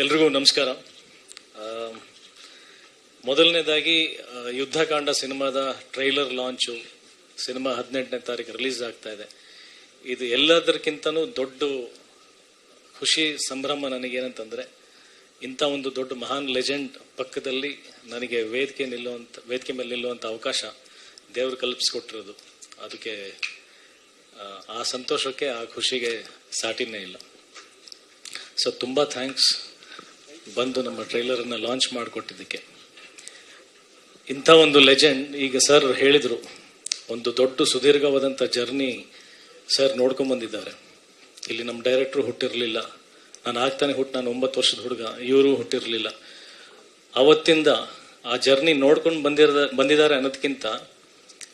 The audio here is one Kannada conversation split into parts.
ಎಲ್ರಿಗೂ ನಮಸ್ಕಾರ. ಮೊದಲನೇದಾಗಿ ಯುದ್ಧಕಾಂಡ ಸಿನಿಮಾದ ಟ್ರೈಲರ್ ಲಾಂಚು, ಸಿನಿಮಾ 18ನೇ ತಾರೀಕು ರಿಲೀಸ್ ಆಗ್ತಾ ಇದೆ. ಇದು ಎಲ್ಲದಕ್ಕಿಂತನೂ ದೊಡ್ಡ ಖುಷಿ, ಸಂಭ್ರಮ ನನಗೇನಂತಂದರೆ, ಇಂಥ ಒಂದು ದೊಡ್ಡ ಮಹಾನ್ ಲೆಜೆಂಡ್ ಪಕ್ಕದಲ್ಲಿ ನನಗೆ ವೇದಿಕೆ ಮೇಲೆ ನಿಲ್ಲುವಂಥ ಅವಕಾಶ ದೇವರು ಕಲ್ಪಿಸ್ಕೊಟ್ಟಿರೋದು. ಅದಕ್ಕೆ ಆ ಸಂತೋಷಕ್ಕೆ, ಆ ಖುಷಿಗೆ ಸಾಟಿನೇ ಇಲ್ಲ. ಸೊ ತುಂಬ ಥ್ಯಾಂಕ್ಸ್ ಬಂದು ನಮ್ಮ ಟ್ರೈಲರನ್ನು ಲಾಂಚ್ ಮಾಡಿಕೊಟ್ಟಿದ್ದಕ್ಕೆ. ಇಂಥ ಒಂದು ಲೆಜೆಂಡ್, ಈಗ ಸರ್ ಹೇಳಿದರು, ಒಂದು ದೊಡ್ಡ ಸುದೀರ್ಘವಾದಂಥ ಜರ್ನಿ ಸರ್ ನೋಡ್ಕೊಂಬಂದಿದ್ದಾರೆ. ಇಲ್ಲಿ ನಮ್ಮ ಡೈರೆಕ್ಟ್ರು ಹುಟ್ಟಿರಲಿಲ್ಲ, ನಾನು ಆಗ್ತಾನೆ ನಾನು 9 ವರ್ಷದ ಹುಡುಗ, ಇವರು ಹುಟ್ಟಿರಲಿಲ್ಲ. ಅವತ್ತಿಂದ ಆ ಜರ್ನಿ ನೋಡ್ಕೊಂಡು ಬಂದಿದ್ದಾರೆ ಅನ್ನೋದಕ್ಕಿಂತ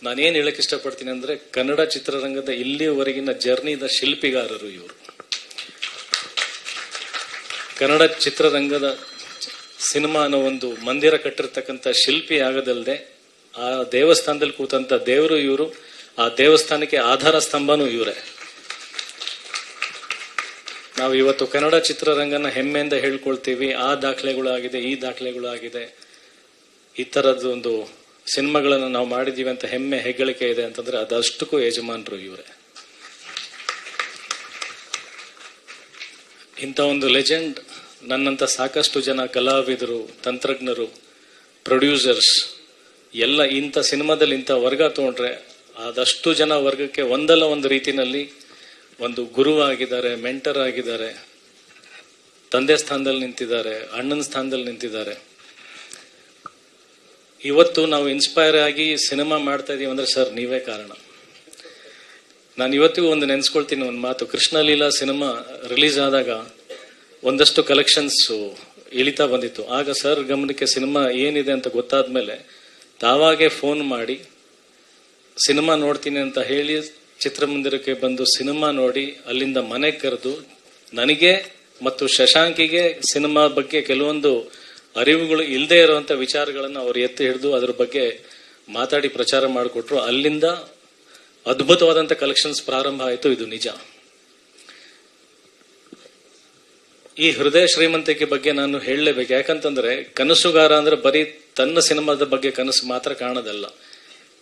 ನಾನೇನು ಹೇಳಕ್ಕೆ ಇಷ್ಟಪಡ್ತೀನಿ ಅಂದರೆ, ಕನ್ನಡ ಚಿತ್ರರಂಗದ ಇಲ್ಲಿಯವರೆಗಿನ ಜರ್ನಿದ ಶಿಲ್ಪಿಗಾರರು ಇವರು. ಕನ್ನಡ ಚಿತ್ರರಂಗದ ಸಿನಿಮಾ ಅನ್ನೋ ಒಂದು ಮಂದಿರ ಕಟ್ಟಿರ್ತಕ್ಕಂಥ ಶಿಲ್ಪಿ ಆಗದಲ್ಲದೆ ಆ ದೇವಸ್ಥಾನದಲ್ಲಿ ಕೂತಂತ ದೇವರು ಇವರು, ಆ ದೇವಸ್ಥಾನಕ್ಕೆ ಆಧಾರ ಸ್ತಂಭನೂ ಇವರೇ. ನಾವು ಇವತ್ತು ಕನ್ನಡ ಚಿತ್ರರಂಗನ ಹೆಮ್ಮೆಯಿಂದ ಹೇಳ್ಕೊಳ್ತೀವಿ, ಆ ದಾಖಲೆಗಳು ಆಗಿದೆ, ಈ ದಾಖಲೆಗಳು ಆಗಿದೆ, ಈ ಥರದ್ದು ಒಂದು ಸಿನಿಮಾಗಳನ್ನು ನಾವು ಮಾಡಿದ್ದೀವಿ ಅಂತ ಹೆಮ್ಮೆ, ಹೆಗ್ಗಳಿಕೆ ಇದೆ ಅಂತಂದ್ರೆ ಅದಷ್ಟಕ್ಕೂ ಯಜಮಾನರು ಇವರೇ. ಇಂಥ ಒಂದು ಲೆಜೆಂಡ್ ನನ್ನಂಥ ಸಾಕಷ್ಟು ಜನ ಕಲಾವಿದರು, ತಂತ್ರಜ್ಞರು, ಪ್ರೊಡ್ಯೂಸರ್ಸ್ ಎಲ್ಲ ಇಂಥ ಸಿನಿಮಾದಲ್ಲಿ ಇಂಥ ವರ್ಗ ತಗೊಂಡ್ರೆ ಅದಷ್ಟು ಜನ ವರ್ಗಕ್ಕೆ ಒಂದಲ್ಲ ಒಂದು ರೀತಿಯಲ್ಲಿ ಒಂದು ಗುರುವಾಗಿದ್ದಾರೆ, ಮೆಂಟರ್ ಆಗಿದ್ದಾರೆ, ತಂದೆ ಸ್ಥಾನದಲ್ಲಿ ನಿಂತಿದ್ದಾರೆ, ಅಣ್ಣನ ಸ್ಥಾನದಲ್ಲಿ ನಿಂತಿದ್ದಾರೆ. ಇವತ್ತು ನಾವು ಇನ್ಸ್ಪೈರ್ ಆಗಿ ಸಿನಿಮಾ ಮಾಡ್ತಾ ಇದೀವಿ ಅಂದ್ರೆ ಸರ್ ನೀವೇ ಕಾರಣ. ನಾನು ಇವತ್ತಿಗೂ ಒಂದು ನೆನೆಸ್ಕೊಳ್ತೀನಿ ಒಂದು ಮಾತು. ಕೃಷ್ಣಲೀಲಾ ಸಿನಿಮಾ ರಿಲೀಸ್ ಆದಾಗ ಒಂದಷ್ಟು ಕಲೆಕ್ಷನ್ಸ್ ಇಳಿತಾ ಬಂದಿತ್ತು. ಆಗ ಸರ್ ಗಮನಕ್ಕೆ ಸಿನಿಮಾ ಏನಿದೆ ಅಂತ ಗೊತ್ತಾದ್ಮೇಲೆ ತಾವಾಗೆ ಫೋನ್ ಮಾಡಿ ಸಿನಿಮಾ ನೋಡ್ತೀನಿ ಅಂತ ಹೇಳಿ ಚಿತ್ರಮಂದಿರಕ್ಕೆ ಬಂದು ಸಿನಿಮಾ ನೋಡಿ ಅಲ್ಲಿಂದ ಮನೆಗೆ ಕರೆದು ನನಗೆ ಮತ್ತು ಶಶಾಂಕಿಗೆ ಸಿನಿಮಾ ಬಗ್ಗೆ ಕೆಲವೊಂದು ಅರಿವುಗಳು ಇಲ್ಲದೆ ಇರುವಂತ ವಿಚಾರಗಳನ್ನು ಅವ್ರು ಎತ್ತಿ ಹಿಡಿದು ಅದ್ರ ಬಗ್ಗೆ ಮಾತಾಡಿ ಪ್ರಚಾರ ಮಾಡಿಕೊಟ್ರು. ಅಲ್ಲಿಂದ ಅದ್ಭುತವಾದಂಥ ಕಲೆಕ್ಷನ್ಸ್ ಪ್ರಾರಂಭ ಆಯಿತು. ಇದು ನಿಜ. ಈ ಹೃದಯ ಶ್ರೀಮಂತಿಕೆ ಬಗ್ಗೆ ನಾನು ಹೇಳಲೇಬೇಕು. ಯಾಕಂತಂದ್ರೆ ಕನಸುಗಾರ ಅಂದ್ರೆ ಬರೀ ತನ್ನ ಸಿನಿಮಾದ ಬಗ್ಗೆ ಕನಸು ಮಾತ್ರ ಕಾಣೋದಲ್ಲ,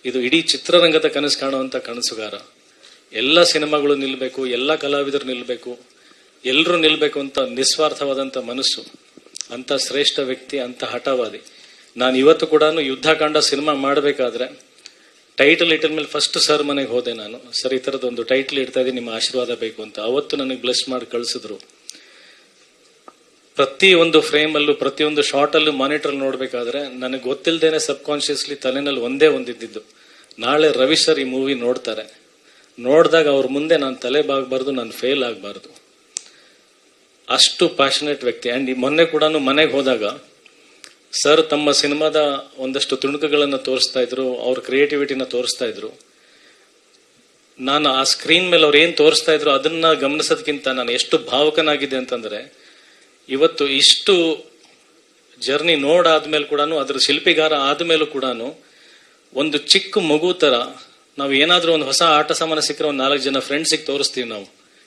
ಇದು ಇಡೀ ಚಿತ್ರರಂಗದ ಕನಸು ಕಾಣುವಂತ ಕನಸುಗಾರ. ಎಲ್ಲ ಸಿನಿಮಾಗಳು ನಿಲ್ಬೇಕು, ಎಲ್ಲ ಕಲಾವಿದರು ನಿಲ್ಬೇಕು, ಎಲ್ಲರೂ ನಿಲ್ಬೇಕು ಅಂತ ನಿಸ್ವಾರ್ಥವಾದಂತ ಮನಸ್ಸು, ಅಂತ ಶ್ರೇಷ್ಠ ವ್ಯಕ್ತಿ, ಅಂತ ಹಠವಾದಿ. ನಾನು ಇವತ್ತು ಕೂಡ ಯುದ್ಧಕಾಂಡ ಸಿನಿಮಾ ಮಾಡಬೇಕಾದ್ರೆ ಟೈಟಲ್ ಇಟ್ಟ ಮೇಲೆ ಫಸ್ಟ್ ಸರ್ ಮನೆಗೆ ಹೋದೆ ನಾನು. ಸರ್ ಈ ಥರದೊಂದು ಟೈಟಲ್ ಇಡ್ತಾ ಇದ್ದೀನಿ, ನಿಮ್ಮ ಆಶೀರ್ವಾದ ಬೇಕು ಅಂತ. ಅವತ್ತು ನನಗೆ ಬ್ಲೆಸ್ ಮಾಡಿ ಕಳಿಸಿದ್ರು. ಪ್ರತಿ ಒಂದು ಫ್ರೇಮಲ್ಲೂ, ಪ್ರತಿಯೊಂದು ಶಾರ್ಟಲ್ಲೂ ಮಾನಿಟರ್ ನೋಡ್ಬೇಕಾದ್ರೆ ನನಗೆ ಗೊತ್ತಿಲ್ಲದೇನೆ ಸಬ್ ಕಾನ್ಶಿಯಸ್ಲಿ ತಲೆನಲ್ಲಿ ಒಂದೇ ಒಂದಿದ್ದು, ನಾಳೆ ರವಿ ಸರ್ ಈ ಮೂವಿ ನೋಡ್ತಾರೆ, ನೋಡಿದಾಗ ಅವ್ರ ಮುಂದೆ ನಾನು ತಲೆ ಬಾಗಬಾರ್ದು, ನಾನು ಫೇಲ್ ಆಗಬಾರ್ದು. ಅಷ್ಟು ಪ್ಯಾಷನೇಟ್ ವ್ಯಕ್ತಿ. ಆ್ಯಂಡ್ ಮೊನ್ನೆ ಕೂಡ ಮನೆಗೆ ಹೋದಾಗ ಸರ್ ತಮ್ಮ ಸಿನಿಮಾದ ಒಂದಷ್ಟು ತುಣುಕುಗಳನ್ನು ತೋರಿಸ್ತಾ ಇದ್ರು, ಅವ್ರ ಕ್ರಿಯೇಟಿವಿಟಿನ ತೋರಿಸ್ತಾ ಇದ್ರು. ನಾನು ಆ ಸ್ಕ್ರೀನ್ ಮೇಲೆ ಅವ್ರು ಏನು ತೋರಿಸ್ತಾ ಇದ್ರು ಅದನ್ನ ಗಮನಿಸೋದಕ್ಕಿಂತ ನಾನು ಎಷ್ಟು ಭಾವುಕನಾಗಿದೆ ಅಂತಂದ್ರೆ, ಇವತ್ತು ಇಷ್ಟು ಜರ್ನಿ ನೋಡಾದ್ಮೇಲೆ ಕೂಡ, ಅದ್ರ ಶಿಲ್ಪಿಗಾರ ಆದ್ಮೇಲೂ ಕೂಡ ಒಂದು ಚಿಕ್ಕ ಮಗು ತರ ನಾವು ಏನಾದ್ರೂ ಒಂದು ಹೊಸ ಆಟ ಸಾಮಾನು ಸಿಕ್ಕರೆ ಒಂದು 4 ಜನ ಫ್ರೆಂಡ್ಸಿಗೆ ತೋರಿಸ್ತೀವಿ ನಾವು.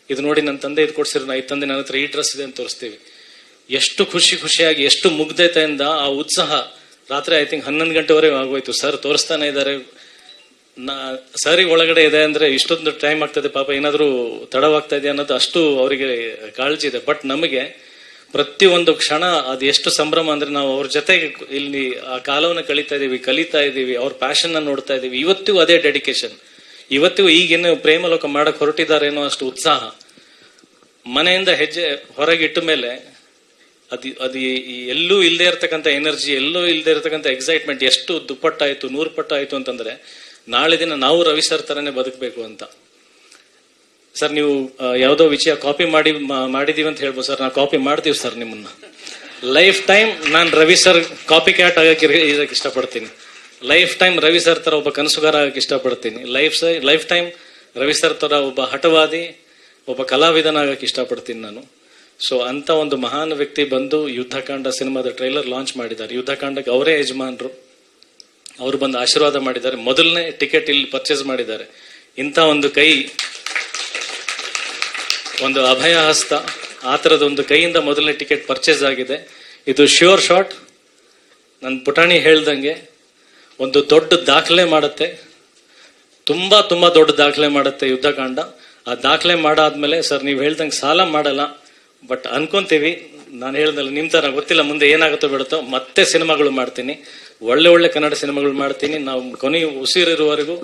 ಇದು ನೋಡಿ ನನ್ನ ತಂದೆ ಇದು ಕೊಡ್ಸಿರೋ, ನಾ ಈ ತಂದೆ ನನ್ನ ಹತ್ರ ಈ ಡ್ರೆಸ್ ಇದೆ ಅಂತ ತೋರಿಸ್ತೀವಿ. ಎಷ್ಟು ಖುಷಿಯಾಗಿ, ಎಷ್ಟು ಮುಗ್ಧತೆಯಿಂದ ಆ ಉತ್ಸಾಹ. ರಾತ್ರಿ ಐ ಥಿಂಕ್ 11 ಗಂಟೆವರೆಗೂ ಆಗೋಯ್ತು. ಸರ್ ತೋರಿಸ್ತಾನೆ ಇದ್ದಾರೆ. ಸರಿ ಒಳಗಡೆ ಇದೆ ಅಂದ್ರೆ ಇಷ್ಟೊಂದು ಟೈಮ್ ಆಗ್ತದೆ, ಪಾಪ ಏನಾದ್ರೂ ತಡವಾಗ್ತಾ ಇದೆ ಅನ್ನೋದು ಅಷ್ಟು ಅವರಿಗೆ ಕಾಳಜಿ ಇದೆ. ಬಟ್ ನಮಗೆ ಪ್ರತಿಯೊಂದು ಕ್ಷಣ ಅದು ಎಷ್ಟು ಸಂಭ್ರಮ ಅಂದ್ರೆ, ನಾವು ಅವ್ರ ಜೊತೆಗೆ ಇಲ್ಲಿ ಆ ಕಾಲವನ್ನು ಕಲಿತಾ ಇದೀವಿ, ಅವ್ರ ಪ್ಯಾಷನ್ ನ ನೋಡ್ತಾ ಇದೀವಿ. ಇವತ್ತಿಗೂ ಅದೇ ಡೆಡಿಕೇಶನ್, ಇವತ್ತಿಗೂ ಈಗೇನು ಪ್ರೇಮಲೋಕ ಮಾಡಕ್ ಹೊರಟಿದ್ದಾರೆ ಅನ್ನೋ ಅಷ್ಟು ಉತ್ಸಾಹ. ಮನೆಯಿಂದ ಹೆಜ್ಜೆ ಹೊರಗಿಟ್ಟ ಮೇಲೆ ಅದು ಎಲ್ಲೂ ಇಲ್ಲದೆ ಇರತಕ್ಕಂಥ ಎನರ್ಜಿ, ಎಲ್ಲೂ ಇಲ್ಲದೆ ಇರತಕ್ಕಂಥ ಎಕ್ಸೈಟ್ಮೆಂಟ್ ಎಷ್ಟು ದುಪ್ಪಟ್ಟಾಯ್ತು, 100 ಪಟ್ಟಾಯ್ತು ಅಂತಂದ್ರೆ, ನಾಳೆ ದಿನ ನಾವು ರವಿ ಸರ್ ತರನೇ ಬದುಕಬೇಕು ಅಂತ. ಸರ್ ನೀವು ಯಾವುದೋ ವಿಷಯ ಕಾಪಿ ಮಾಡಿದೀವಿ ಅಂತ ಹೇಳ್ಬೋದು ಸರ್, ನಾವು ಕಾಪಿ ಮಾಡ್ತೀವಿ ಸರ್ ನಿಮ್ಮನ್ನ. ಲೈಫ್ ಟೈಮ್ ನಾನು ರವಿ ಸರ್ ಕಾಪಿ ಕ್ಯಾಟ್ ಆಗಕ್ಕೆ ಇಷ್ಟಪಡ್ತೀನಿ. ಲೈಫ್ ಟೈಮ್ ರವಿ ಸರ್ ತರ ಒಬ್ಬ ಕನಸುಗಾರ ಆಗಕ್ಕೆ ಇಷ್ಟಪಡ್ತೀನಿ. ಲೈಫ್ ಟೈಮ್ ರವಿ ಸರ್ ತರ ಒಬ್ಬ ಹಠವಾದಿ, ಒಬ್ಬ ಕಲಾವಿದನಾಗಕ್ಕೆ ಇಷ್ಟಪಡ್ತೀನಿ ನಾನು. ಸೊ ಅಂತ ಒಂದು ಮಹಾನ್ ವ್ಯಕ್ತಿ ಬಂದು ಯುದ್ಧಕಾಂಡ ಸಿನಿಮಾದ ಟ್ರೈಲರ್ ಲಾಂಚ್ ಮಾಡಿದ್ದಾರೆ. ಯುದ್ಧಕಾಂಡಕ್ಕೆ ಅವರೇ ಯಜಮಾನರು, ಅವರು ಬಂದು ಆಶೀರ್ವಾದ ಮಾಡಿದ್ದಾರೆ. ಮೊದಲನೇ ಟಿಕೆಟ್ ಇಲ್ಲಿ ಪರ್ಚೇಸ್ ಮಾಡಿದ್ದಾರೆ. ಇಂಥ ಒಂದು ಕೈ, ಒಂದು ಅಭಯ ಹಸ್ತ, ಆ ಥರದೊಂದು ಕೈಯಿಂದ ಮೊದಲನೇ ಟಿಕೆಟ್ ಪರ್ಚೇಸ್ ಆಗಿದೆ. ಇದು ಶ್ಯೂರ್ ಶಾಟ್. ನನ್ನ ಪುಟಾಣಿ ಹೇಳ್ದಂಗೆ ಒಂದು ದೊಡ್ಡ ದಾಖಲೆ ಮಾಡುತ್ತೆ, ತುಂಬಾ ತುಂಬಾ ದೊಡ್ಡ ದಾಖಲೆ ಮಾಡುತ್ತೆ ಯುದ್ಧಕಾಂಡ. ಆ ದಾಖಲೆ ಮಾಡಾದ್ಮೇಲೆ ಸರ್ ನೀವು ಹೇಳ್ದಂಗೆ ಸಾಲ ಮಾಡಲ್ಲ, ಬಟ್ ಅನ್ಕೊಂತೀವಿ, ನಾನು ಹೇಳ್ದಲ್ಲ ನಿಮ್ ತರ ಗೊತ್ತಿಲ್ಲ ಮುಂದೆ ಏನಾಗುತ್ತೋ ಬಿಡುತ್ತೋ, ಮತ್ತೆ ಸಿನಿಮಾಗಳು ಮಾಡ್ತೀನಿ, ಒಳ್ಳೆ ಒಳ್ಳೆ ಕನ್ನಡ ಸಿನಿಮಾಗಳು ಮಾಡ್ತೀನಿ. ನಾವು ಕೊನೆಯ ಉಸಿರಿರುವವರೆಗೂ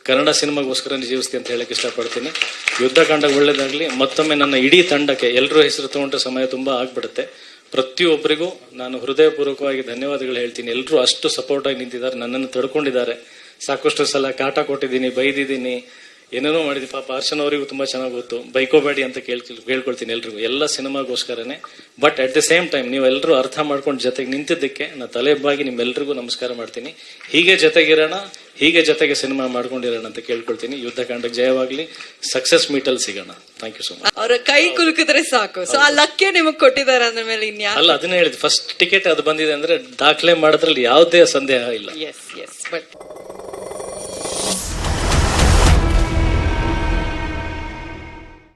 ಕನ್ನಡ ಸಿನಿಮಾಗೋಸ್ಕರ ಜೀವಿಸ್ತೀನಿ ಅಂತ ಹೇಳಕ್ ಇಷ್ಟಪಡ್ತೀನಿ. ಯುದ್ಧಕಾಂಡ ಒಳ್ಳೇದಾಗ್ಲಿ. ಮತ್ತೊಮ್ಮೆ ನನ್ನ ಇಡೀ ತಂಡಕ್ಕೆ ಎಲ್ಲರೂ ಹೆಸರು ತಗೊಂಡ್ರೆ ಸಮಯ ತುಂಬಾ ಆಗ್ಬಿಡುತ್ತೆ. ಪ್ರತಿಯೊಬ್ಬರಿಗೂ ನಾನು ಹೃದಯಪೂರ್ವಕವಾಗಿ ಧನ್ಯವಾದಗಳು ಹೇಳ್ತೀನಿ. ಎಲ್ಲರೂ ಅಷ್ಟು ಸಪೋರ್ಟ್ ಆಗಿ ನಿಂತಿದ್ದಾರೆ, ನನ್ನನ್ನು ತಡ್ಕೊಂಡಿದ್ದಾರೆ. ಸಾಕಷ್ಟು ಸಲ ಕಾಟ ಕೊಟ್ಟಿದ್ದೀನಿ, ಬೈದಿದ್ದೀನಿ, ಏನೇನೋ ಮಾಡಿದ್ವಿ. ಪಾಪ ಹರ್ಷನ್ ಅವರಿಗೂ ತುಂಬಾ ಚೆನ್ನಾಗಿ ಗೊತ್ತು, ಬೈಕೋಬೇಡಿ ಅಂತ ಕೇಳ್ಕೊಳ್ತೀನಿ ಎಲ್ರಿಗೂ, ಎಲ್ಲ ಸಿನಿಮಾಗೋಸ್ಕರನೇ. But at the same time ನೀವು ಎಲ್ಲರೂ ಅರ್ಥ ಮಾಡ್ಕೊಂಡು ಜೊತೆಗೆ ನಿಂತಿದ್ದಕ್ಕೆ ನಾನು ತಲೆ ಬಾಗಿ ನಿಮ್ಮೆಲ್ರಿಗೂ ನಮಸ್ಕಾರ ಮಾಡ್ತೀನಿ. ಹೀಗೆ ಜೊತೆಗಿರೋಣ, ಹೀಗೆ ಜೊತೆಗೆ ಸಿನಿಮಾ ಮಾಡ್ಕೊಂಡಿರೋಣ ಅಂತ ಕೇಳ್ಕೊಳ್ತೀನಿ. ಯುದ್ಧಕಾಂಡಕ್ಕೆ ಜಯವಾಗ್ಲಿ. ಸಕ್ಸಸ್ ಮೀಟಲ್ಲಿ ಸಿಗೋಣ. Thank you so much. ಅವರ ಕೈ ಕುಲುಕಿದ್ರೆ ಸಾಕು. ಸೊ ಆ ಲಕ್ಕೆ ನಿಮಗೆ ಕೊಟ್ಟಿದ್ದಾರೆ ಅಂದ್ರ ಮೇಲೆ ಇನ್ಯಾ ಅಲ್ಲ, ಅದನ್ನೇ ಹೇಳಿದ್, ಫಸ್ಟ್ ಟಿಕೆಟ್ ಅದು ಬಂದಿದೆ ಅಂದ್ರೆ ದಾಖಲೆ ಮಾಡೋದ್ರಲ್ಲಿ ಯಾವುದೇ ಸಂದೇಹ ಇಲ್ಲ. S but